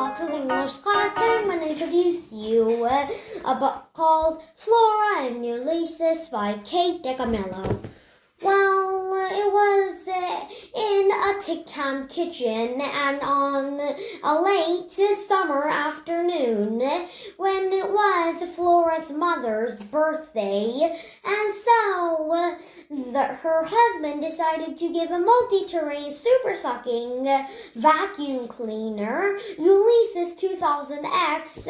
Fox's English class. I'm going to introduce you a book called Flora and Ulysses by Kate Dicamillo. Well, it was in a Ticam kitchen and on a late summer afternoon when it was Flora's mother's birthday, and so her husband decided to give a multi-terrain super-sucking vacuum cleaner, Ulysses 2000X,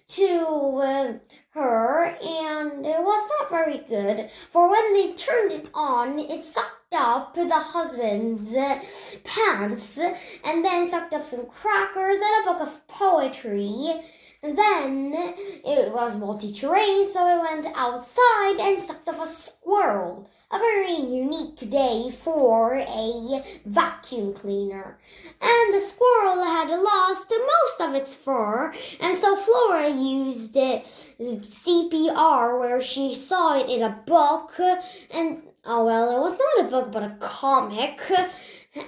to her, and it was not very good, for when they turned it on, it sucked up the husband's pants, and then sucked up some crackers and a book of poetry. And then it was multi-terrain, so it went outside and sucked up a squirrel. A very unique day for a vacuum cleaner. And the squirrel had lost most of its fur, and so Flora used CPR where she saw it in a book, and it was not a book but a comic,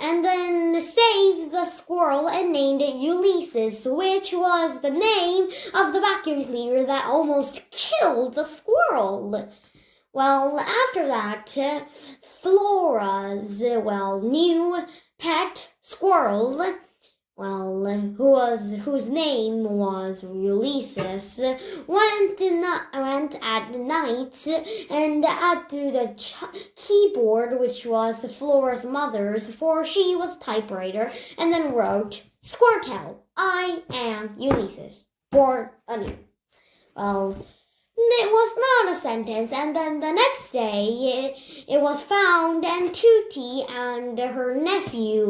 and then saved the squirrel and named it Ulysses, which was the name of the vacuum cleaner that almost killed the squirrel. Well, after that, Flora's, new pet squirrel, whose name was Ulysses, went at night and to the keyboard, which was Flora's mother's, for she was a typewriter, and then wrote, "Squirtle, I am Ulysses, born anew." Well, it was not a sentence, and then the next day it was found, and Tootie and her nephew,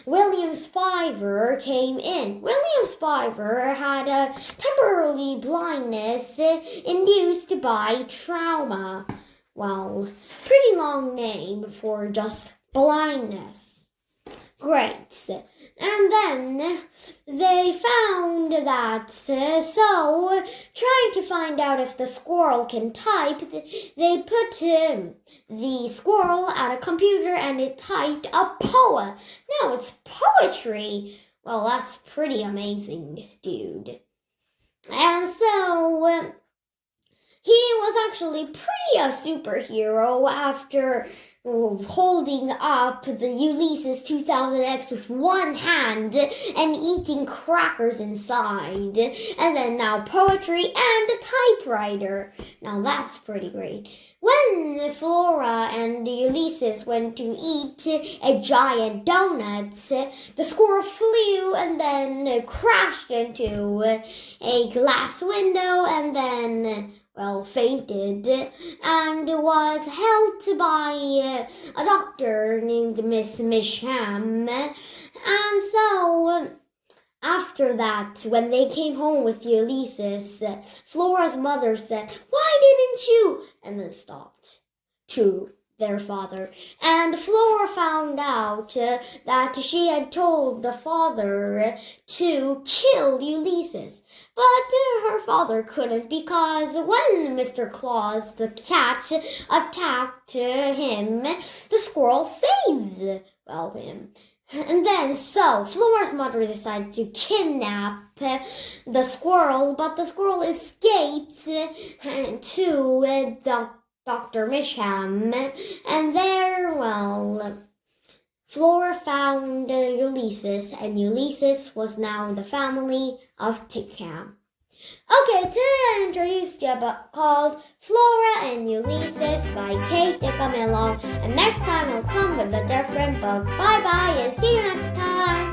William Spiver, came in. William Spiver had a temporary blindness induced by trauma. Well, pretty long name for just blindness. Great. And then they found that, so trying to find out if the squirrel can type, they put the squirrel at a computer and it typed a poem. Now it's poetry. Well, that's pretty amazing, dude. And so he was actually pretty a superhero after holding up the Ulysses 2000X with one hand and eating crackers inside. And then now poetry and a typewriter. Now that's pretty great. When Flora and Ulysses went to eat a giant donut, the squirrel flew and then crashed into a glass window and then fainted, and was helped by a doctor named Miss Misham. And so, after that, when they came home with Ulysses, Flora's mother said, "Why didn't you?" and then stopped to their father. And Flora found out that she had told the father to kill Ulysses. But her father couldn't, because when Mr. Claus, the cat, attacked him, the squirrel saved, him. And then, so, Flora's mother decided to kidnap the squirrel, but the squirrel escaped to Dr. Misham, and there, Flora found Ulysses, and Ulysses was now the family of Ticam. Okay, today I introduced you a book called Flora and Ulysses by Kate Dicamillo, and next time I'll come with a different book. Bye-bye, and see you next time!